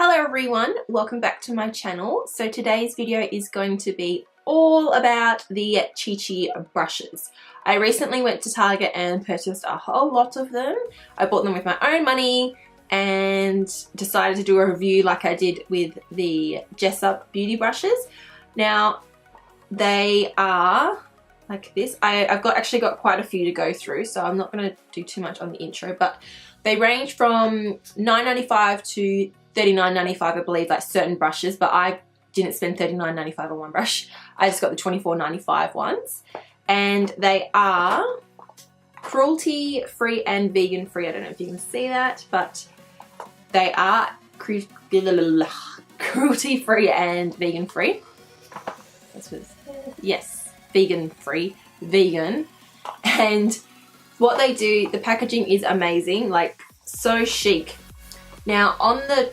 Hello everyone, welcome back to my channel. So today's video is going to be all about the Chi Chi brushes. I recently went to Target and purchased a whole lot of them. I bought them with my own money and decided to do a review like I did with the Jessup beauty brushes. Now they are like this. I've actually got quite a few to go through, so I'm not going to do too much on the intro, but they range from $9.95 to $39.95, I believe, like certain brushes, but I didn't spend $39.95 on one brush. I just got the $24.95 ones, and they are cruelty free and vegan free. I don't know if you can see that, but they are cruelty free and vegan free. Yes, vegan free, vegan. And what they do, the packaging is amazing, like so chic. Now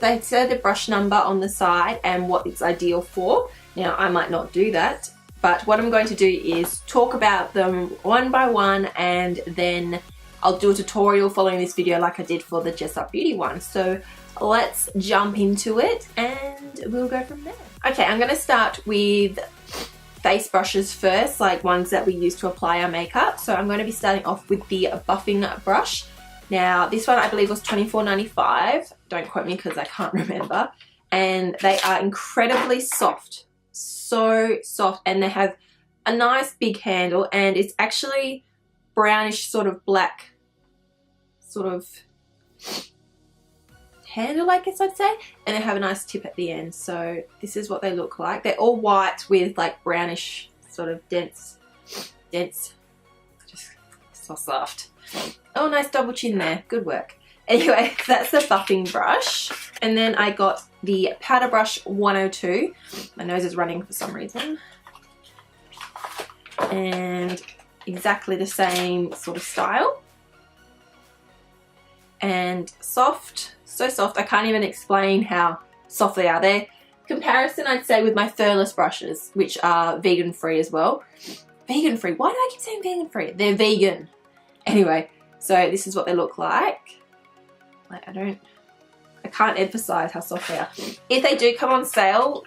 they say the brush number on the side and what it's ideal for. Now I might not do that, but what I'm going to do is talk about them one by one, and then I'll do a tutorial following this video like I did for the Jessup Beauty one. So let's jump into it and we'll go from there. Okay, I'm going to start with face brushes first, like ones that we use to apply our makeup. So I'm going to be starting off with the buffing brush. Now this one I believe was $24.95. Don't quote me because I can't remember. And they are incredibly soft, so soft, and they have a nice big handle, and it's actually brownish sort of black sort of handle, I guess I'd say, and they have a nice tip at the end. So this is what they look like. They're all white with like brownish sort of dense, just so soft. Oh, nice double chin there, good work. Anyway, that's the buffing brush. And then I got the powder brush 102. My nose is running for some reason. And exactly the same sort of style. And soft, so soft. I can't even explain how soft they are. They're comparison, I'd say, with my furless brushes, which are vegan free as well. Vegan free, why do I keep saying vegan free? They're vegan. Anyway, so this is what they look like. I can't emphasize how soft they are. If they do come on sale,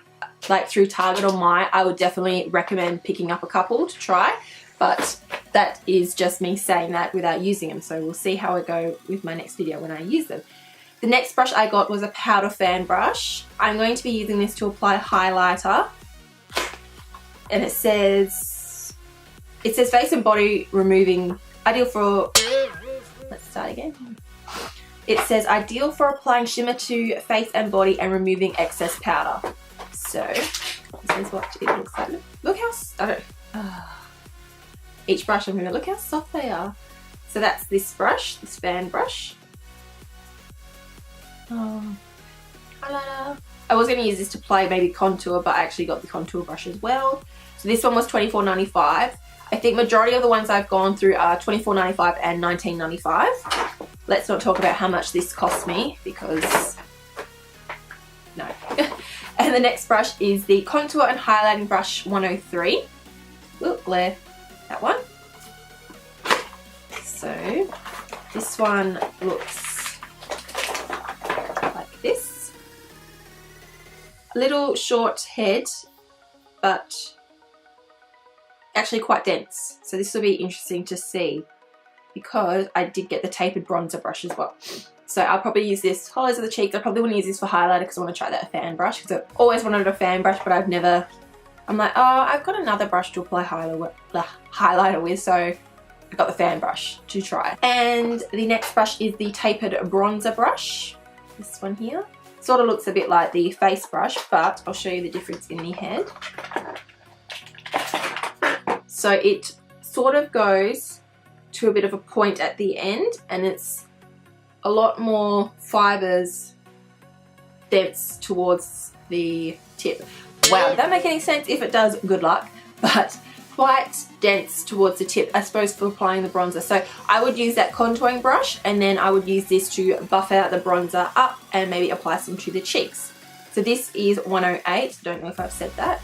like through Target or Myer, I would definitely recommend picking up a couple to try. But that is just me saying that without using them. So we'll see how I go with my next video when I use them. The next brush I got was a powder fan brush. I'm going to be using this to apply highlighter. And it says face and body removing, ideal for, let's start again. It says ideal for applying shimmer to face and body and removing excess powder. So this is what it looks like. Look how, each brush I'm going to look how soft they are. So that's this brush, this fan brush. Highlighter. I was going to use this to apply maybe contour, but I actually got the contour brush as well. So this one was $24.95. I think majority of the ones I've gone through are $24.95 and $19.95. Let's not talk about how much this cost me because no. And the next brush is the Contour and Highlighting Brush 103. Look, glare, that one. So this one looks like this. A little short head, but actually quite dense. So this will be interesting to see because I did get the tapered bronzer brush as well. So I'll probably use this hollows of the cheeks. I probably want to use this for highlighter because I want to try that fan brush because I've always wanted a fan brush, but I'm like, oh, I've got another brush to apply highlighter with, so I got the fan brush to try. And the next brush is the tapered bronzer brush. This one here. Sort of looks a bit like the face brush, but I'll show you the difference in the head. So it sort of goes to a bit of a point at the end, and it's a lot more fibers dense towards the tip. Wow, did that make any sense? If it does, good luck. But quite dense towards the tip, I suppose, for applying the bronzer. So I would use that contouring brush, and then I would use this to buff out the bronzer up and maybe apply some to the cheeks. So this is 108. Don't know if I've said that.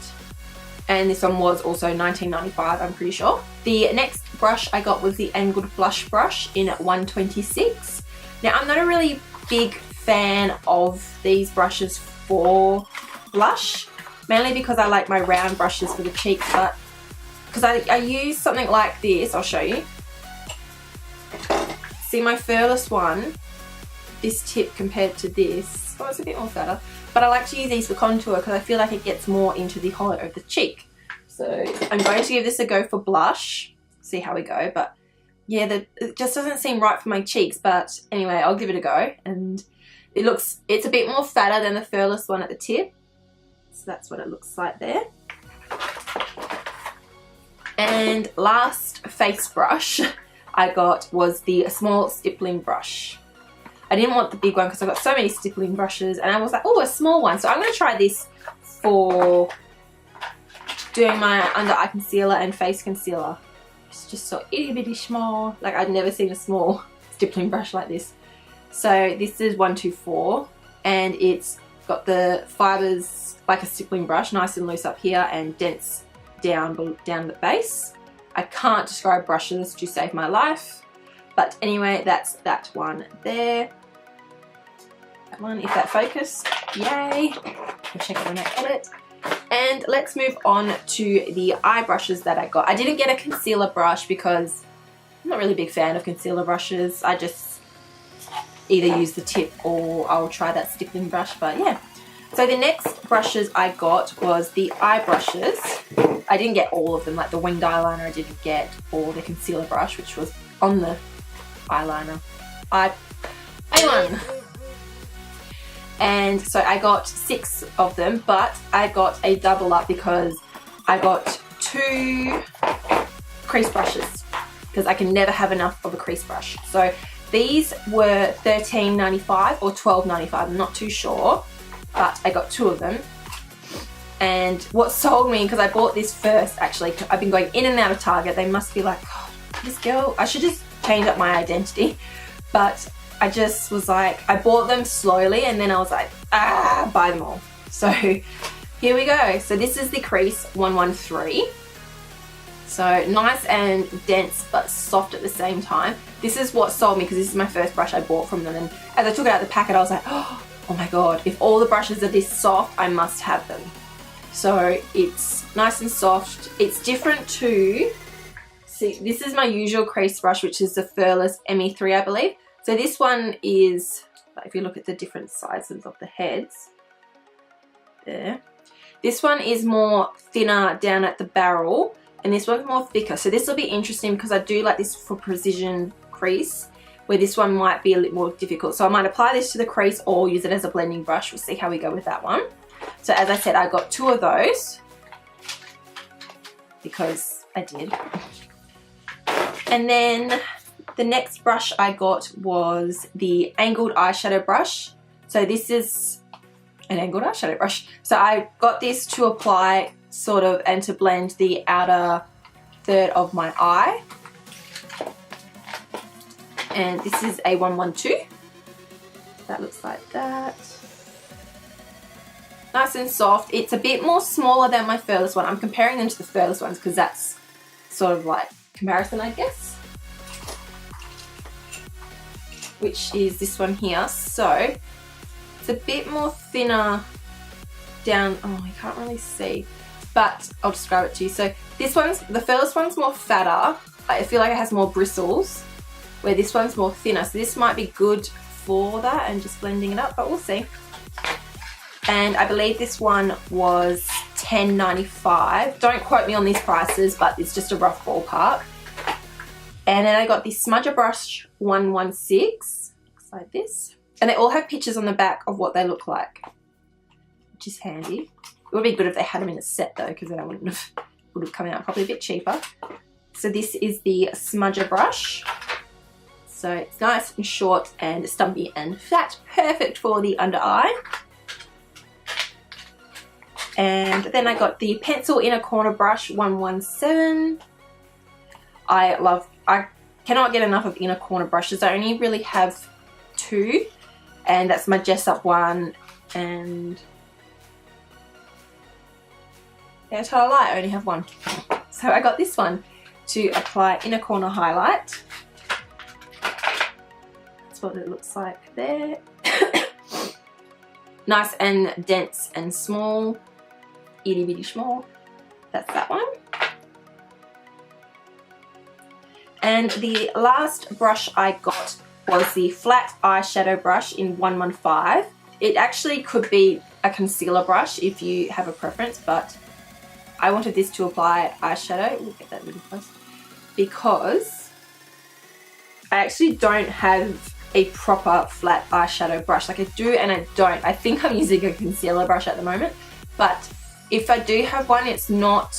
And this one was also $19.95, I'm pretty sure. The next brush I got was the Angled Blush Brush in 126. Now, I'm not a really big fan of these brushes for blush, mainly because I like my round brushes for the cheeks, but because I use something like this, I'll show you. See my furthest one, this tip compared to this, oh, it's a bit more fatter, but I like to use these for contour because I feel like it gets more into the hollow of the cheek. So I'm going to give this a go for blush, see how we go, but yeah, it just doesn't seem right for my cheeks, but anyway, I'll give it a go. And it's a bit more fatter than the furthest one at the tip, so that's what it looks like there. And last face brush I got was the small stippling brush. I didn't want the big one because I got so many stippling brushes, and I was like, oh, a small one. So I'm going to try this for doing my under eye concealer and face concealer. It's just so itty bitty small. Like, I'd never seen a small stippling brush like this. So this is 124, and it's got the fibers like a stippling brush, nice and loose up here and dense down the base. I can't describe brushes to save my life, but anyway, that's that one there. That one, if that focused, yay. I'll check it when I get it. And let's move on to the eye brushes that I got. I didn't get a concealer brush because I'm not really a big fan of concealer brushes. I just either use the tip or I'll try that stippling brush, but yeah. So the next brushes I got was the eye brushes. I didn't get all of them, like the winged eyeliner I didn't get, or the concealer brush, which was on the eyeliner. A1. And so I got 6 of them, but I got a double up because I got 2 crease brushes because I can never have enough of a crease brush. So these were $13.95 or $12.95, I'm not too sure, but I got 2 of them. And what sold me, because I bought this first actually, I've been going in and out of Target, they must be like, oh, this girl, I should just change up my identity. But I just was like, I bought them slowly and then I was like, buy them all. So here we go. So this is the Crease 113. So nice and dense but soft at the same time. This is what sold me because this is my first brush I bought from them, and as I took it out of the packet I was like, oh my god, if all the brushes are this soft, I must have them. So it's nice and soft. It's different to, see, this is my usual crease brush, which is the Furless ME3, I believe. So this one is, if you look at the different sizes of the heads, there. This one is more thinner down at the barrel, and this one's more thicker. So this will be interesting because I do like this for precision crease, where this one might be a little more difficult. So I might apply this to the crease or use it as a blending brush. We'll see how we go with that one. So as I said, I got 2 of those because I did. And then the next brush I got was the angled eyeshadow brush. So this is an angled eyeshadow brush. So I got this to apply sort of and to blend the outer third of my eye. And this is a 112. That looks like that. Nice and soft. It's a bit more smaller than my furthest one. I'm comparing them to the furthest ones because that's sort of like comparison, I guess. Which is this one here. So it's a bit more thinner down. Oh, I can't really see, but I'll describe it to you. So this one's, the furthest one's more fatter. I feel like it has more bristles, where this one's more thinner. So this might be good for that and just blending it up, but we'll see. And I believe this one was $10.95. Don't quote me on these prices, but it's just a rough ballpark. And then I got the Smudger Brush 116. Looks like this. And they all have pictures on the back of what they look like, which is handy. It would be good if they had them in a set though, because then I would have come out probably a bit cheaper. So this is the Smudger Brush. So it's nice and short and stumpy and flat, perfect for the under eye. And then I got the Pencil Inner Corner Brush 117. I cannot get enough of inner corner brushes. I only really have 2, and that's my Jessup one and yeah, tell a lie, I only have 1. So I got this one to apply inner corner highlight. That's what it looks like there. nice and dense and small, itty bitty small. That's that one. And the last brush I got was the flat eyeshadow brush in 115. It actually could be a concealer brush if you have a preference, but I wanted this to apply eyeshadow. We'll get that really close. Because I actually don't have a proper flat eyeshadow brush. Like I do and I don't. I think I'm using a concealer brush at the moment, but if I do have one, it's not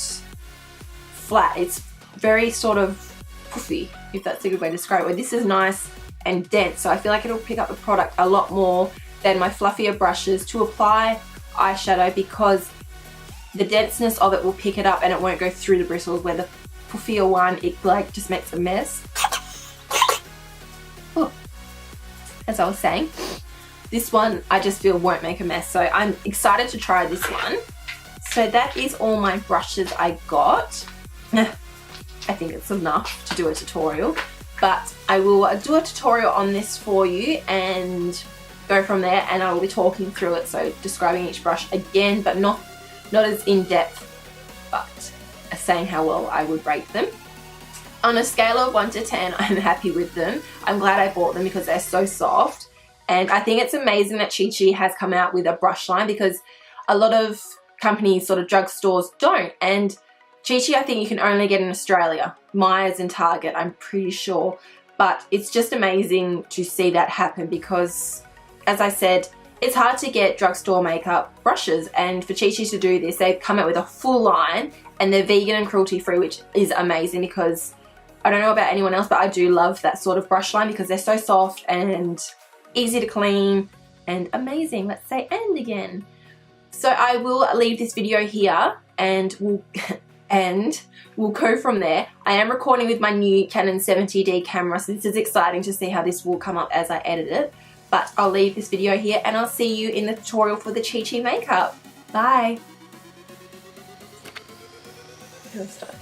flat. It's very sort of puffy, if that's a good way to describe it. Where this is nice and dense, so I feel like it'll pick up the product a lot more than my fluffier brushes to apply eyeshadow, because the denseness of it will pick it up and it won't go through the bristles, where the puffier one, it like just makes a mess. Oh. As I was saying, this one I just feel won't make a mess, so I'm excited to try this one. So that is all my brushes I got. I think it's enough to do a tutorial, but I will do a tutorial on this for you and go from there, and I will be talking through it, so describing each brush again, but not as in depth, but saying how well I would rate them. On a scale of 1 to 10, I'm happy with them. I'm glad I bought them because they're so soft, and I think it's amazing that Chi Chi has come out with a brush line, because a lot of companies, sort of drugstores, don't, and Chi Chi I think you can only get in Australia. Myers and Target, I'm pretty sure. But it's just amazing to see that happen, because, as I said, it's hard to get drugstore makeup brushes, and for Chi Chi to do this, they've come out with a full line, and they're vegan and cruelty free, which is amazing, because I don't know about anyone else, but I do love that sort of brush line because they're so soft and easy to clean and amazing. Let's say and again. So I will leave this video here, and we'll go from there. I am recording with my new Canon 70D camera, so this is exciting to see how this will come up as I edit it. But I'll leave this video here, and I'll see you in the tutorial for the Chi Chi makeup. Bye. Let's start.